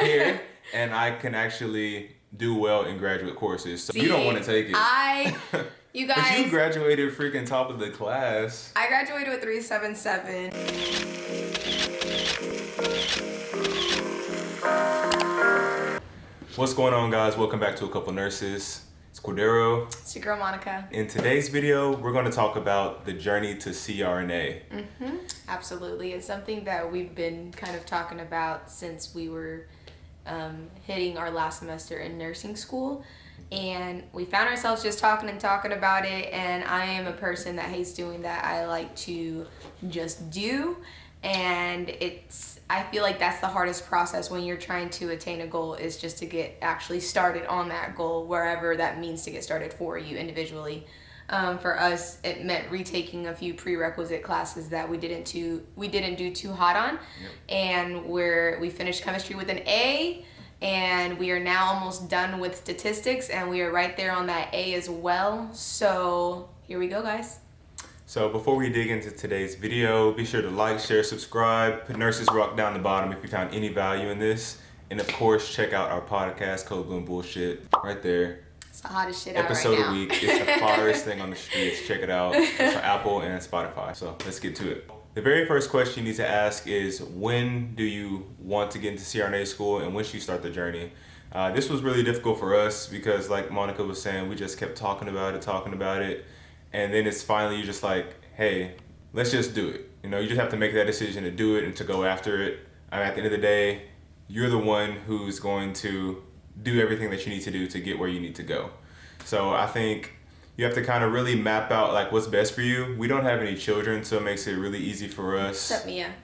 here, and I can actually do well in graduate courses. So you don't want to take it. You guys. But you graduated freaking top of the class. I graduated with 3.77. What's going on, guys? Welcome back to A Couple Nurses. It's Cordero. It's your girl Monica. In today's video, we're going to talk about the journey to CRNA. Absolutely. It's something that we've been kind of talking about since we were hitting our last semester in nursing school. And we found ourselves just talking about it. And I am a person that hates doing that. I like to just do. And I feel like that's the hardest process when you're trying to attain a goal, is just to get actually started on that goal, wherever that means to get started for you individually. For us, it meant retaking a few prerequisite classes that we didn't do too hot on. And we finished chemistry with an A, and we are now almost done with statistics, and we are right there on that A as well. So here we go, guys. So before we dig into today's video, be sure to like, share, subscribe, put Nurses Rock down the bottom if you found any value in this. And of course, check out our podcast, Code Blue and Bullshit, right there. It's the hottest shit out right now. Episode a week. It's the hottest thing on the streets. Check it out. It's on Apple and Spotify. So let's get to it. The very first question you need to ask is, when do you want to get into CRNA school, and when should you start the journey? This was really difficult for us because, like Monica was saying, we just kept talking about it. And then it's finally, you're just like, hey, let's just do it. You know, you just have to make that decision to do it and to go after it. At the end of the day, you're the one who's going to do everything that you need to do to get where you need to go. So I think you have to kind of really map out like what's best for you. We don't have any children, so it makes it really easy for us. Except Mia.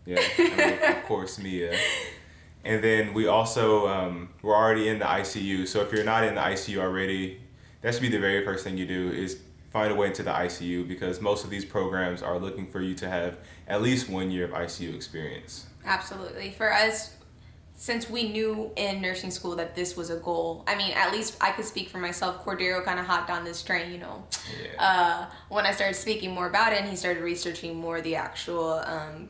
Yeah, of course, Mia. And then we also, we're already in the ICU. So if you're not in the ICU already, that should be the very first thing you do, is find a way into the ICU, because most of these programs are looking for you to have at least 1 year of ICU experience. Absolutely. For us, since we knew in nursing school that this was a goal, I mean, at least I could speak for myself. Cordero kind of hopped on this train, you know. Yeah. When I started speaking more about it, and he started researching more the actual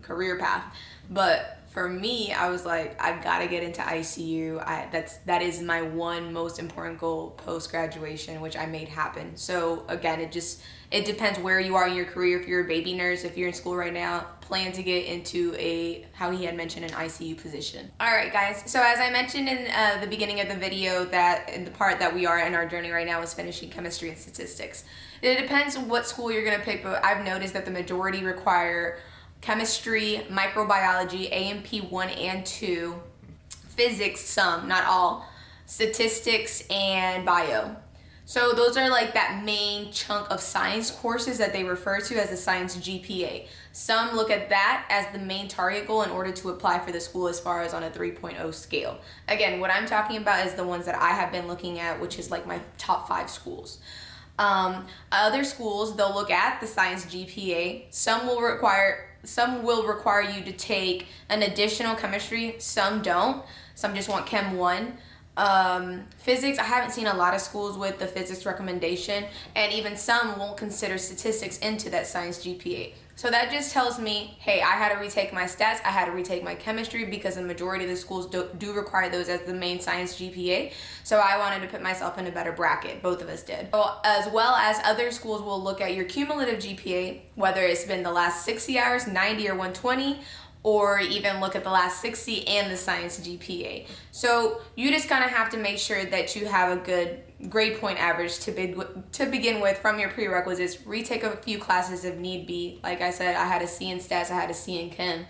career path. But for me, I was like, I gotta get into ICU. That is my one most important goal post-graduation, which I made happen. So again, it depends where you are in your career. If you're a baby nurse, if you're in school right now, plan to get into how he had mentioned, an ICU position. All right, guys. So as I mentioned in the beginning of the video, that in the part that we are in our journey right now is finishing chemistry and statistics. It depends on what school you're gonna pick, but I've noticed that the majority require chemistry, microbiology, A&P 1 and 2, physics, some, not all, statistics, and bio. So those are like that main chunk of science courses that they refer to as the science GPA. Some look at that as the main target goal in order to apply for the school as far as on a 3.0 scale. Again, what I'm talking about is the ones that I have been looking at, which is like my top 5 schools. Other schools, they'll look at the science GPA. Some will require you to take an additional chemistry, some don't. Some just want Chem 1. Physics, I haven't seen a lot of schools with the physics recommendation, and even some won't consider statistics into that science GPA. So that just tells me, hey, I had to retake my stats, I had to retake my chemistry, because the majority of the schools do require those as the main science GPA. So I wanted to put myself in a better bracket. Both of us did. As well as other schools will look at your cumulative GPA, whether it's been the last 60 hours, 90 or 120, or even look at the last 60 and the science GPA. So you just kind of have to make sure that you have a good grade point average to begin with from your prerequisites. Retake a few classes if need be. Like I said, I had a C in stats, I had a C in chem.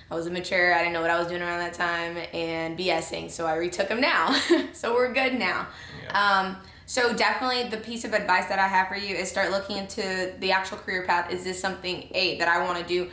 I was immature, I didn't know what I was doing around that time, and BSing, so I retook them now. So we're good now. Yeah. So definitely the piece of advice that I have for you is start looking into the actual career path. Is this something, A, that I want to do?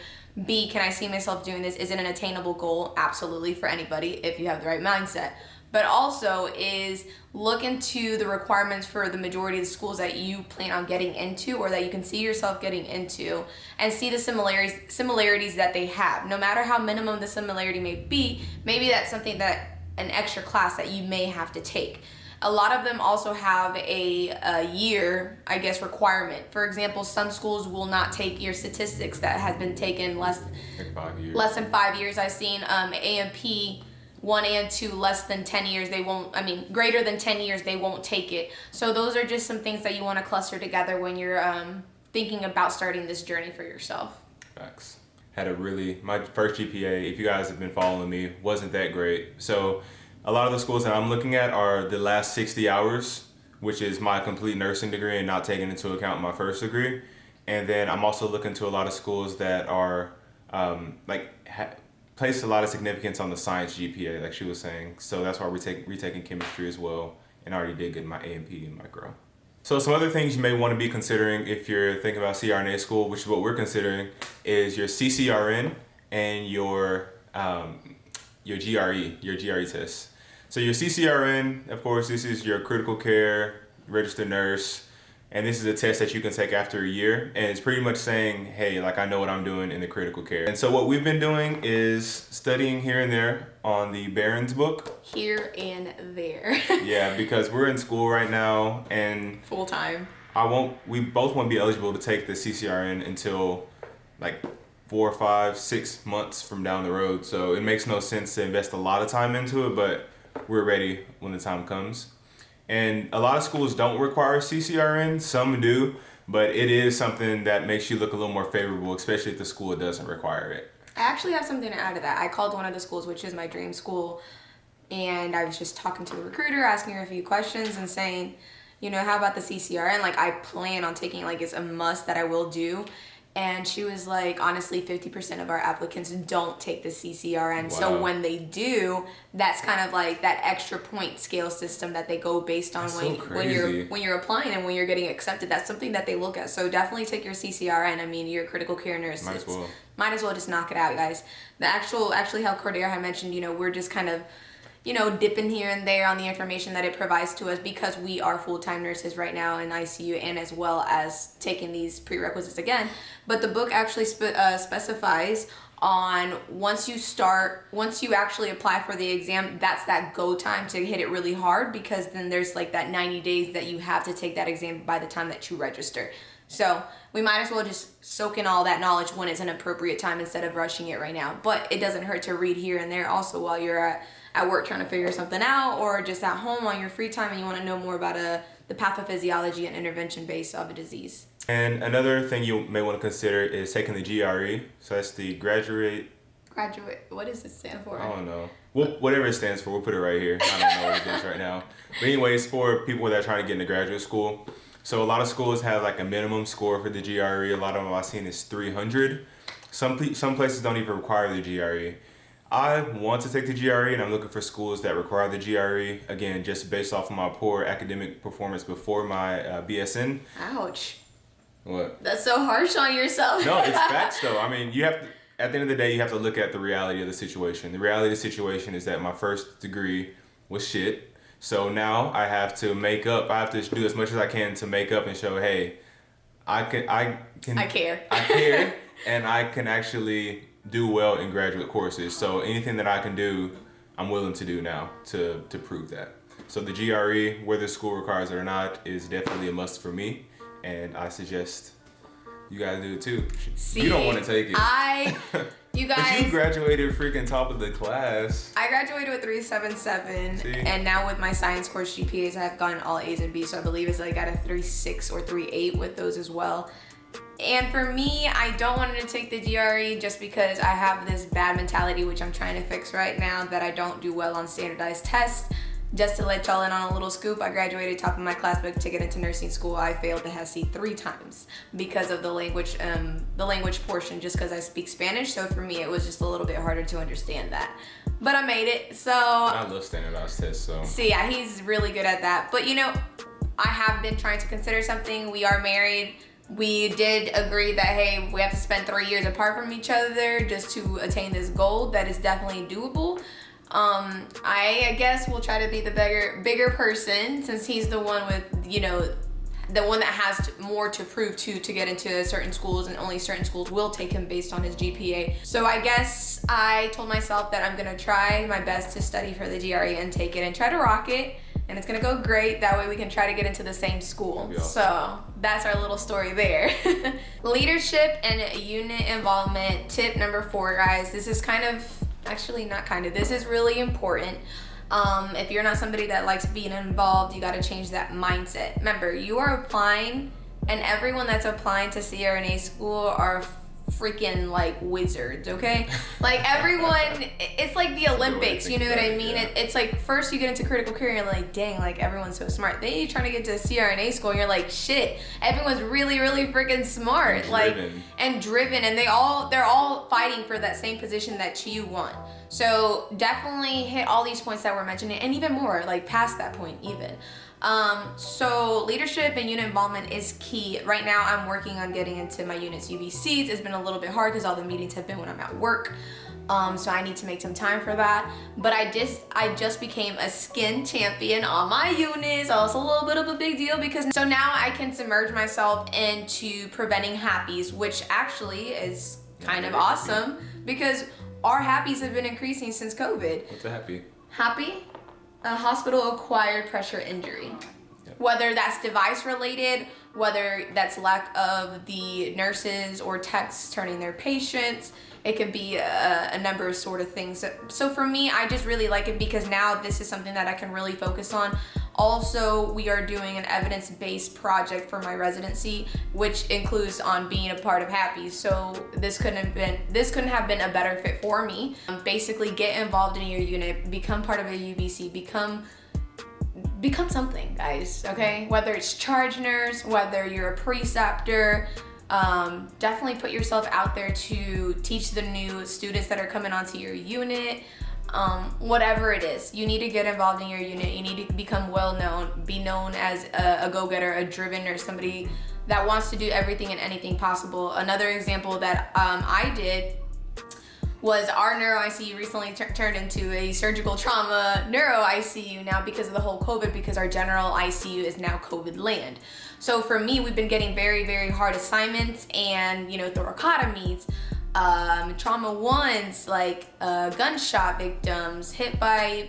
B, can I see myself doing this? Is it an attainable goal? Absolutely, for anybody if you have the right mindset. But also is look into the requirements for the majority of the schools that you plan on getting into, or that you can see yourself getting into, and see the similarities that they have. No matter how minimum the similarity may be, maybe that's something that an extra class that you may have to take. a lot of them also have a year, I guess, requirement. For example, some schools will not take your statistics that has been taken less than 5 years. I've seen A&P 1 and 2 less than 10 years, they won't, greater than 10 years, they won't take it. So those are just some things that you want to cluster together when you're thinking about starting this journey for yourself. Facts. My first GPA, if you guys have been following me, wasn't that great. So a lot of the schools that I'm looking at are the last 60 hours, which is my complete nursing degree and not taking into account my first degree. And then I'm also looking to a lot of schools that are place a lot of significance on the science GPA, like she was saying. So that's why we're retaking chemistry as well, and I already did good in my A&P and micro. So some other things you may want to be considering if you're thinking about CRNA school, which is what we're considering, is your CCRN and your GRE test. So your CCRN, of course, this is your critical care registered nurse, and this is a test that you can take after a year, and it's pretty much saying, hey, like, I know what I'm doing in the critical care. And so what we've been doing is studying here and there on the Barron's book. Here and there. Yeah, because we're in school right now, and full time. We both won't be eligible to take the CCRN until like 4, 5, 6 months from down the road. So it makes no sense to invest a lot of time into it, but we're ready when the time comes. And a lot of schools don't require CCRN, some do, but it is something that makes you look a little more favorable, especially if the school doesn't require it. I actually have something to add to that. I called one of the schools, which is my dream school, and I was just talking to the recruiter, asking her a few questions and saying, you know, how about the CCRN? Like, I plan on taking it, like, it's a must that I will do. And she was like, honestly, 50% of our applicants don't take the CCRN. Wow. So when they do, that's kind of like that extra point scale system that they go based on when you're applying and when you're getting accepted. That's something that they look at. So definitely take your CCRN. I mean, you're a critical care nurse. Might as well just knock it out, guys. Actually how Cordero had mentioned, you know, we're just kind of, you know, dipping here and there on the information that it provides to us because we are full-time nurses right now in ICU, and as well as taking these prerequisites again. But the book actually specifies on once you actually apply for the exam, that's that go time to hit it really hard, because then there's like that 90 days that you have to take that exam by the time that you register. So we might as well just soak in all that knowledge when it's an appropriate time instead of rushing it right now. But it doesn't hurt to read here and there also while you're at work trying to figure something out, or just at home on your free time and you want to know more about the pathophysiology and intervention base of a disease. And another thing you may want to consider is taking the GRE. So that's the graduate, what does it stand for? I don't know. Well, whatever it stands for, we'll put it right here. I don't know what it is right now. But anyways, for people that are trying to get into graduate school. So a lot of schools have like a minimum score for the GRE. A lot of them I've seen is 300. Some places don't even require the GRE. I want to take the GRE, and I'm looking for schools that require the GRE, again, just based off of my poor academic performance before my BSN. Ouch. What? That's so harsh on yourself. No, it's facts though. I mean, you have to, at the end of the day, you have to look at the reality of the situation. The reality of the situation is that my first degree was shit. So now I have to make up. I have to do as much as I can to make up and show, hey, I care. I care, and I can actually do well in graduate courses. So anything that I can do, I'm willing to do now to prove that. So the GRE, whether school requires it or not, is definitely a must for me, and I suggest you guys do it too. See, you don't want to take it. You guys. But you graduated freaking top of the class. I graduated with 3.77, and now with my science course GPAs, I've gotten all A's and B's, so I believe it's like at a 3.6 or 3.8 with those as well. And for me, I don't want to take the GRE just because I have this bad mentality, which I'm trying to fix right now, that I don't do well on standardized tests. Just to let y'all in on a little scoop, I graduated top of my class, but to get into nursing school, I failed the HESI 3 times because of the language portion, just because I speak Spanish. So for me, it was just a little bit harder to understand that. But I made it, so. I love standardized tests, so. See, yeah, he's really good at that. But you know, I have been trying to consider something. We are married. We did agree that, hey, we have to spend 3 years apart from each other just to attain this goal. That is definitely doable. I guess we'll try to be the bigger person, since he's the one with, you know, the one that has more to prove to get into certain schools, and only certain schools will take him based on his GPA. So I guess I told myself that I'm gonna try my best to study for the GRE and take it and try to rock it. and it's gonna go great. That way we can try to get into the same school. Awesome. So that's our little story there. Leadership and unit involvement, tip number 4, guys. This is this is really important. If you're not somebody that likes being involved, you got to change that mindset. Remember, you are applying, and everyone that's applying to CRNA school are freaking like wizards, okay? Like everyone, it's like the Olympics, you know what I mean? It's like first you get into critical care and you're like, dang, like everyone's so smart. Then you're trying to get to CRNA school and you're like, shit, everyone's really, really freaking smart, and driven, and they're all fighting for that same position that you want. So definitely hit all these points that we're mentioning, and even more, like past that point even. So leadership and unit involvement is key. Right now I'm working on getting into my unit's UBCs. It's been a little bit hard because all the meetings have been when I'm at work. So I need to make some time for that. But I just became a skin champion on my units. Also a little bit of a big deal because so now I can submerge myself into preventing happies, which actually is kind of awesome because our happies have been increasing since COVID. What's a happy? Happy? A hospital-acquired pressure injury. Yep. Whether that's device-related, whether that's lack of the nurses or techs turning their patients, it could be a number of sort of things. So for me, I just really like it because now this is something that I can really focus on. Also, we are doing an evidence-based project for my residency, which includes on being a part of Happy. So this couldn't have been a better fit for me. Basically, get involved in your unit, become part of a UBC, become something, guys. Okay, whether it's charge nurse, whether you're a preceptor. Definitely put yourself out there to teach the new students that are coming onto your unit. Whatever it is, you need to get involved in your unit. You need to become well known, be known as a go-getter, a driven nurse, somebody that wants to do everything and anything possible. Another example that I did was our neuro ICU recently turned into a surgical trauma neuro ICU now because of the whole COVID, because our general ICU is now COVID land. So for me, we've been getting very, very hard assignments and, thoracotomies, trauma ones, like gunshot victims, hit by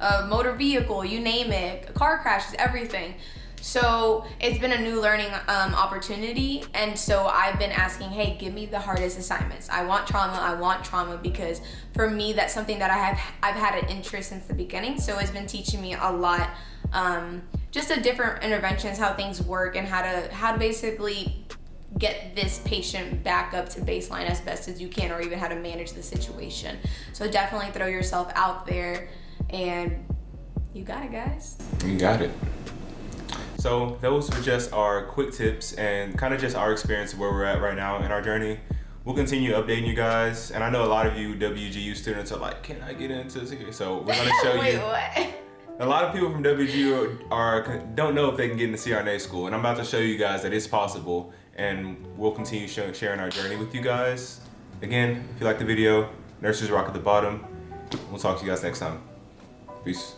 a motor vehicle, you name it, car crashes, everything. So it's been a new learning opportunity, and so I've been asking, hey, give me the hardest assignments. I want trauma because for me that's something that I've had an interest since the beginning. So it's been teaching me a lot, just the different interventions, how things work, and how to basically get this patient back up to baseline as best as you can, or even how to manage the situation. So definitely throw yourself out there, and you got it, guys. You got it. So those were just our quick tips and kind of just our experience where we're at right now in our journey. We'll continue updating you guys, and I know a lot of you WGU students are like, can I get into this here? So we're gonna show Wait, you. what? A lot of people from WGU don't know if they can get into CRNA school, and I'm about to show you guys that it's possible, and we'll continue sharing our journey with you guys. Again, if you like the video, nurses rock at the bottom. We'll talk to you guys next time. Peace.